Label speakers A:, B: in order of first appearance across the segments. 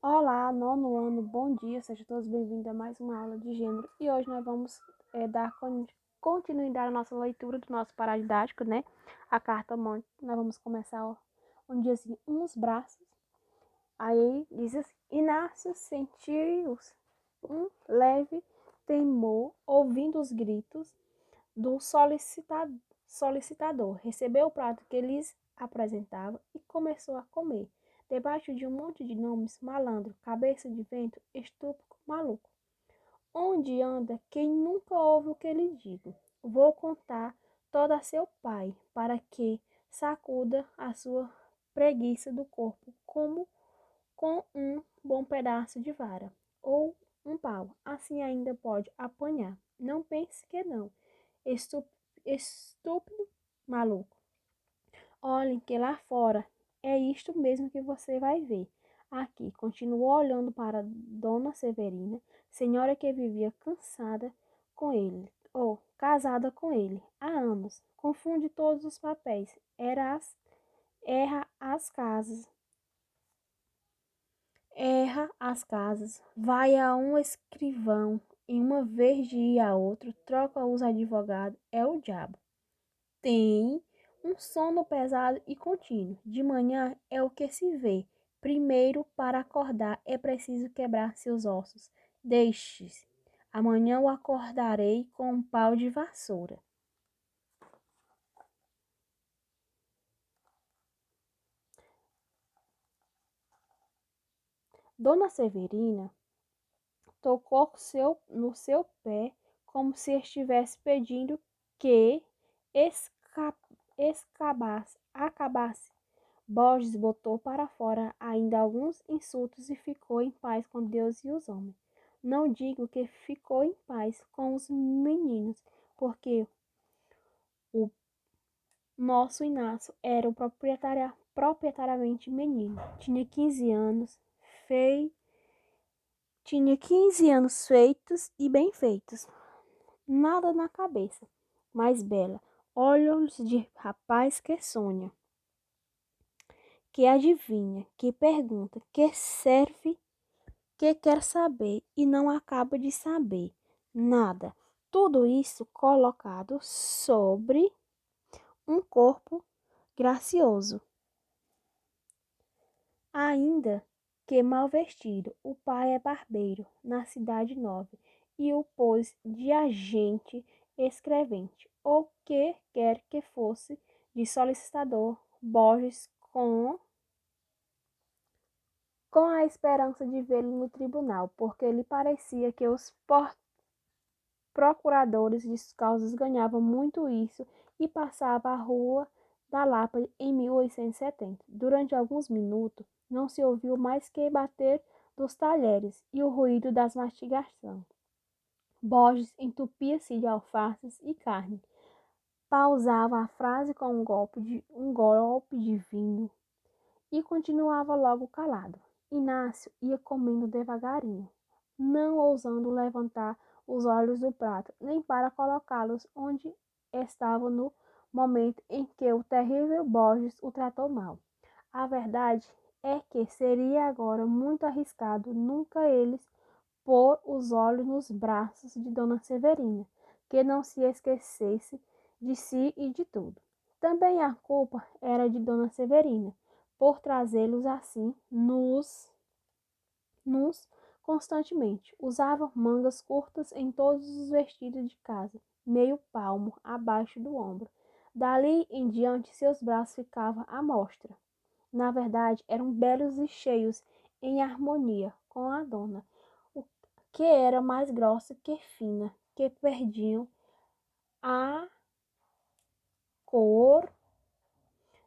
A: Olá, nono ano, bom dia, sejam todos bem-vindos a mais uma aula de gênero. E hoje nós vamos dar continuidade à nossa leitura do nosso paradidático, né? A carta monte. Nós vamos começar onde diz assim, uns braços. Aí diz assim, Inácio sentiu um leve temor ouvindo os gritos do solicitador. Recebeu o prato que lhes apresentava e começou a comer. Debaixo de um monte de nomes, malandro, cabeça de vento, estúpido, maluco. Onde anda quem nunca ouve o que lhe digo? Vou contar toda a seu pai, para que sacuda a sua preguiça do corpo, como com um bom pedaço de vara, ou um pau. Assim ainda pode apanhar. Não pense que não. Estúpido, maluco. Olhem que lá fora é isto mesmo que você vai ver. Aqui, continuou olhando para Dona Severina, senhora que vivia cansada com ele, ou casada com ele, há anos. Confunde todos os papéis. Erra as casas. Erra as casas. Vai a um escrivão, em uma vez de ir a outro, troca os advogados, é o diabo. Tem um sono pesado e contínuo. De manhã é o que se vê. Primeiro, para acordar, é preciso quebrar seus ossos. Deixe-se. Amanhã o acordarei com um pau de vassoura. Dona Severina tocou no seu pé como se estivesse pedindo que acabasse. Borges botou para fora ainda alguns insultos e ficou em paz com Deus e os homens. Não digo que ficou em paz com os meninos, porque o nosso Inácio era o proprietariamente menino. Tinha 15 anos feitos e bem feitos. Nada na cabeça, mais bela, olhos de rapaz que sonha, que adivinha, que pergunta, que serve, que quer saber e não acaba de saber nada. Tudo isso colocado sobre um corpo gracioso, ainda que mal vestido. O pai é barbeiro na cidade nova e o pôs de agente escrevente, ou que quer que fosse, de solicitador. Borges com a esperança de vê-lo no tribunal, porque lhe parecia que os procuradores de causas ganhavam muito isso e passava a Rua da Lapa em 1870. Durante alguns minutos não se ouviu mais que bater dos talheres e o ruído das mastigações. Borges entupia-se de alfaces e carne. Pausava a frase com um golpe de vinho e continuava logo calado. Inácio ia comendo devagarinho, não ousando levantar os olhos do prato, nem para colocá-los onde estavam no momento em que o terrível Borges o tratou mal. A verdade é que seria agora muito arriscado nunca eles pôr os olhos nos braços de Dona Severina, que não se esquecesse de si e de tudo. Também a culpa era de Dona Severina, por trazê-los assim nos constantemente. Usava mangas curtas em todos os vestidos de casa, meio palmo abaixo do ombro. Dali em diante seus braços ficavam à mostra. Na verdade, eram belos e cheios em harmonia com a dona, o que era mais grossa que fina, que perdiam a cor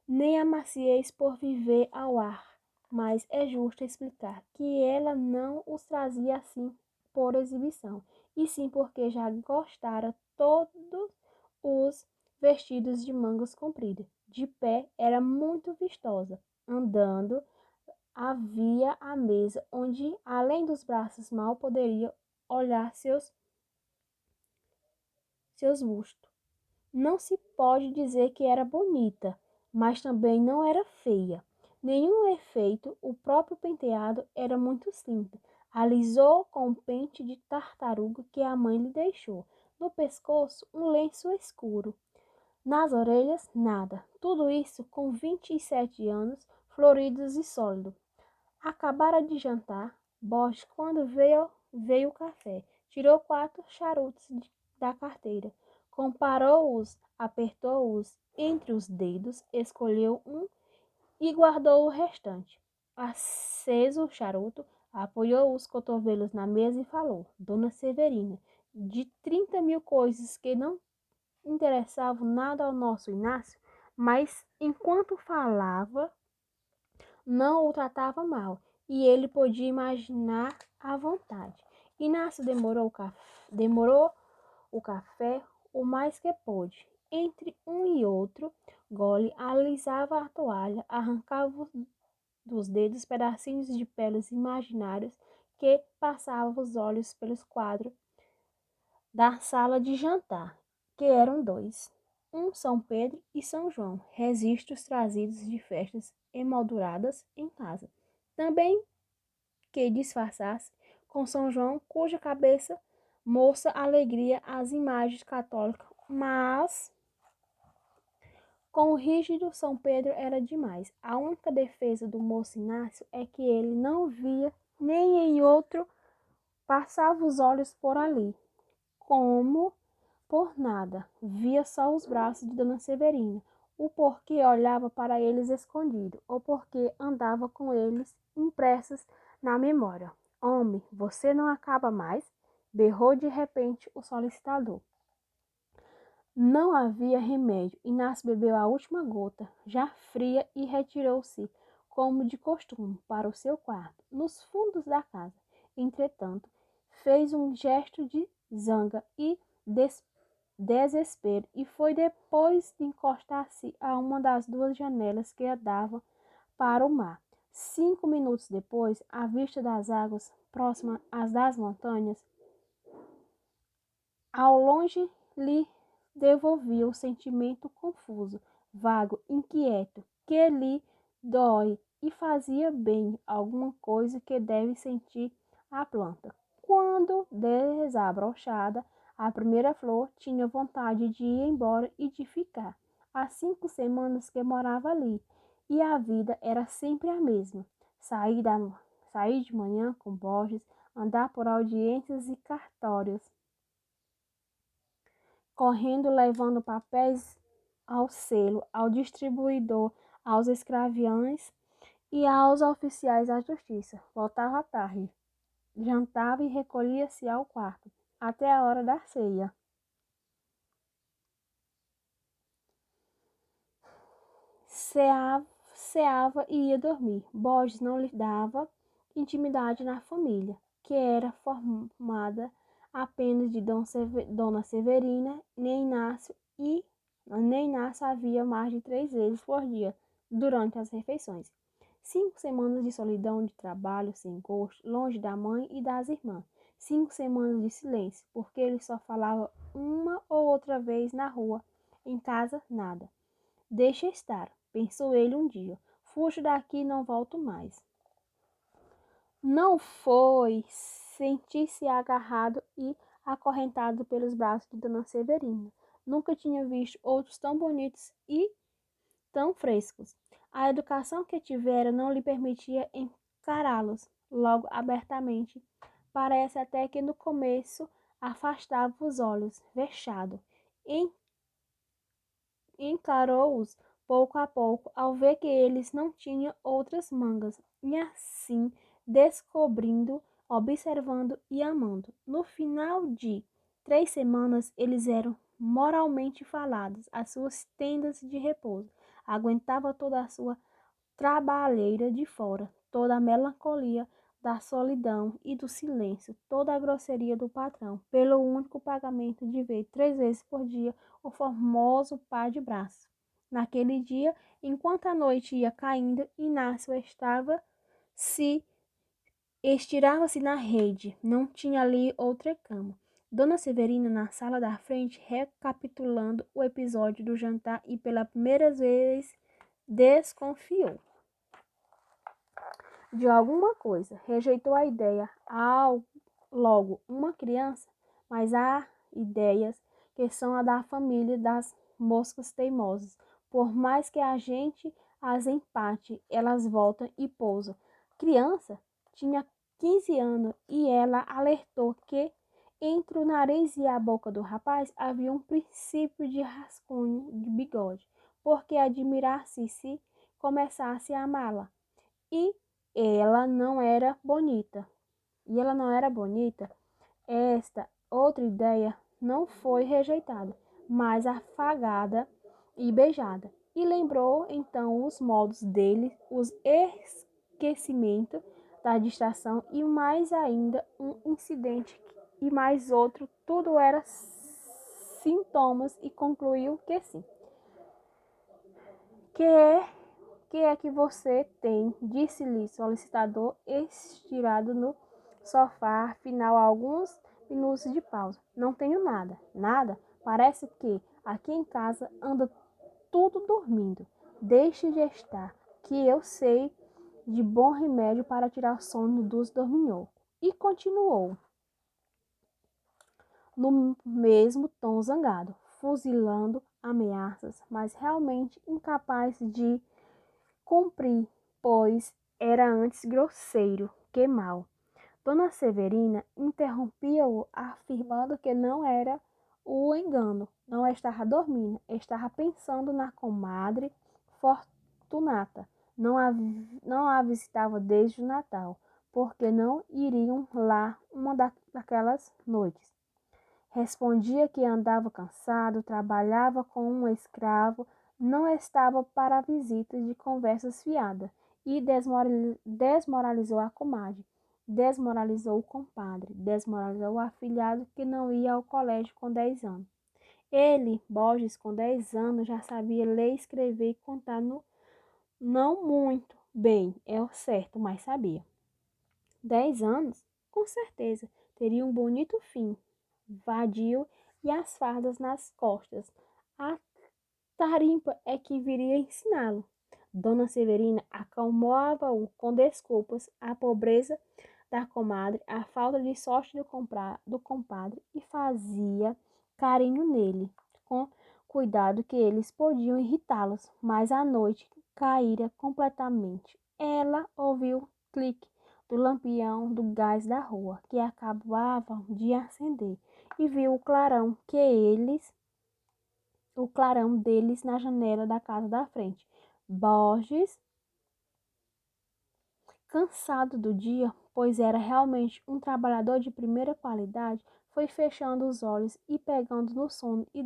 A: nem a maciez por viver ao ar, mas é justo explicar que ela não os trazia assim por exibição, e sim porque já gostara todos os vestidos de mangas compridas. De pé era muito vistosa, andando havia a mesa, onde, além dos braços, mal poderia olhar seus bustos. Não se pode dizer que era bonita, mas também não era feia. nenhum efeito, o próprio penteado era muito simples. Alisou com um pente de tartaruga que a mãe lhe deixou. No pescoço, um lenço escuro. Nas orelhas, nada. Tudo isso com 27 anos, floridos e sólidos. Acabara de jantar. Borges, quando veio o café, tirou 4 charutos da carteira, comparou-os, apertou-os entre os dedos, escolheu um e guardou o restante. Aceso o charuto, apoiou os cotovelos na mesa e falou: Dona Severina, de 30.000 coisas que não interessavam nada ao nosso Inácio, mas enquanto falava, não o tratava mal, e ele podia imaginar à vontade. Inácio demorou o café o mais que pôde. Entre um e outro gole, alisava a toalha, arrancava dos dedos pedacinhos de peles imaginários que passavam os olhos pelos quadros da sala de jantar, que eram 2. Um São Pedro e São João, registros trazidos de festas emolduradas em casa. Também que disfarçasse com São João, cuja cabeça moça alegria as imagens católicas, mas com o rígido São Pedro era demais. A única defesa do moço Inácio é que ele não via nem em outro, passava os olhos por ali, como por nada, via só os braços de Dona Severina, o porquê olhava para eles escondido, ou porque andava com eles impressos na memória. Homem, você não acaba mais? Berrou de repente o solicitador. Não havia remédio. Inácio bebeu a última gota, já fria, e retirou-se, como de costume, para o seu quarto, nos fundos da casa. Entretanto, fez um gesto de zanga e desespero, e foi depois de encostar-se a uma das 2 janelas que davam para o mar. 5 minutos depois, à vista das águas próximas às das montanhas, ao longe lhe devolvia o sentimento confuso, vago, inquieto, que lhe dói e fazia bem, alguma coisa que deve sentir a planta. Quando desabrochada a primeira flor, tinha vontade de ir embora e de ficar. Há 5 semanas que morava ali, e a vida era sempre a mesma. Sair de manhã com Borges, andar por audiências e cartórios, correndo levando papéis ao selo, ao distribuidor, aos escraviães e aos oficiais da justiça. Voltava à tarde, jantava e recolhia-se ao quarto, até a hora da ceia. Ceava e ia dormir. Borges não lhe dava intimidade na família, que era formada apenas de Dona Severina, nem Inácio havia mais de 3 vezes por dia, durante as refeições. 5 semanas de solidão, de trabalho sem gosto, longe da mãe e das irmãs. 5 semanas de silêncio, porque ele só falava uma ou outra vez na rua. Em casa, nada. Deixa estar, pensou ele um dia. Fujo daqui e não volto mais. Não foi sentir-se agarrado e acorrentado pelos braços de Dona Severina. Nunca tinha visto outros tão bonitos e tão frescos. A educação que tivera não lhe permitia encará-los logo abertamente. Parece até que no começo afastava os olhos, vexado. Encarou-os pouco a pouco, ao ver que eles não tinham outras mangas, e assim descobrindo, observando e amando. No final de 3 semanas, eles eram moralmente falados, as suas tendas de repouso. Aguentava toda a sua trabalheira de fora, toda a melancolia da solidão e do silêncio, toda a grosseria do patrão, pelo único pagamento de ver 3 vezes por dia o formoso par de braços. Naquele dia, enquanto a noite ia caindo, Inácio estirava-se na rede. Não tinha ali outra cama. Dona Severina, na sala da frente, recapitulando o episódio do jantar, e pela primeira vez desconfiou. de alguma coisa. Rejeitou a ideia. Logo, uma criança, mas há ideias que são a da família das moscas teimosas. Por mais que a gente as empate, elas voltam e pousam. Criança tinha 15 anos e ela alertou que entre o nariz e a boca do rapaz havia um princípio de rascunho de bigode, porque admirar-se se começasse a amá-la. E ela não era bonita. E ela não era bonita. Esta outra ideia não foi rejeitada, mas afagada e beijada. E lembrou então os modos dele, os esquecimento da distração e mais ainda um incidente e mais outro, tudo era sintomas e concluiu que sim. Que você tem? Disse-lhe solicitador, estirado no sofá, afinal alguns minutos de pausa. Não tenho nada. Nada? Parece que aqui em casa anda tudo dormindo. Deixe de estar, que eu sei de bom remédio para tirar sono dos dorminhocos. E continuou, no mesmo tom zangado, fuzilando ameaças, mas realmente incapaz de cumprir, pois era antes grosseiro que mau. Dona Severina interrompia-o, afirmando que não era o engano, não estava dormindo, estava pensando na comadre Fortunata. Não a visitava desde o Natal, porque não iriam lá uma daquelas noites. Respondia que andava cansado, trabalhava com um escravo, não estava para visitas de conversas fiadas e desmoralizou a comadre, desmoralizou o compadre, desmoralizou o afilhado que não ia ao colégio com 10 anos. Ele, Borges, com 10 anos, já sabia ler, escrever e contar não muito bem, é o certo, mas sabia. 10 anos, com certeza, teria um bonito fim, vadio e as fardas nas costas. A tarimpa é que viria ensiná-lo. Dona Severina acalmava-o com desculpas, a pobreza da comadre, a falta de sorte do compadre e fazia carinho nele, com cuidado que eles podiam irritá-los, mas a noite caíra completamente. Ela ouviu clique do lampião do gás da rua, que acabavam de acender, e viu o clarão deles na janela da casa da frente. Borges, cansado do dia, pois era realmente um trabalhador de primeira qualidade, foi fechando os olhos e pegando no sono e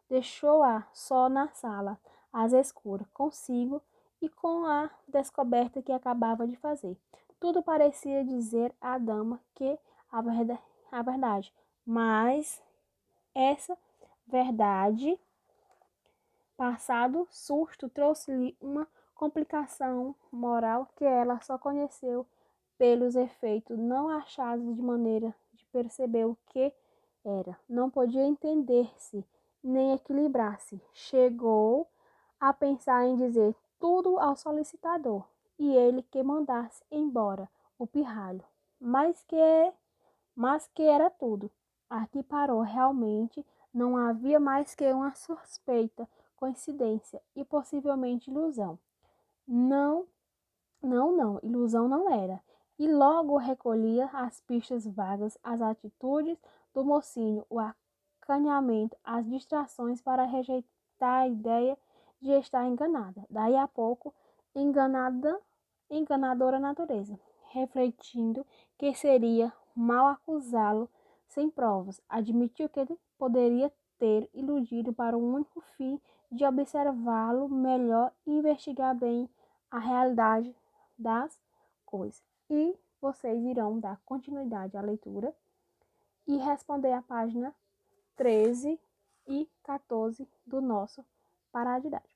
A: deixou-a só na sala, às escuras, consigo e com a descoberta que acabava de fazer. Tudo parecia dizer à dama que a verdade, mas essa verdade, passado susto, trouxe-lhe uma complicação moral que ela só conheceu pelos efeitos não achados de maneira de perceber o que era. Não podia entender-se, nem equilibrar-se. Chegou a pensar em dizer tudo ao solicitador, e ele que mandasse embora o pirralho. Mas que era tudo. Aqui parou. Realmente não havia mais que uma suspeita, coincidência e possivelmente ilusão. Não, não, ilusão não era. E logo recolhia as pistas vagas, as atitudes do mocinho, o acanhamento, as distrações para rejeitar a ideia de estar enganada. Daí a pouco, enganadora natureza, refletindo que seria mal acusá-lo sem provas, admitiu que ele poderia ter iludido para o único fim de observá-lo melhor e investigar bem a realidade das coisas. E vocês irão dar continuidade à leitura e responder a página 13 e 14 do nosso Paradidático.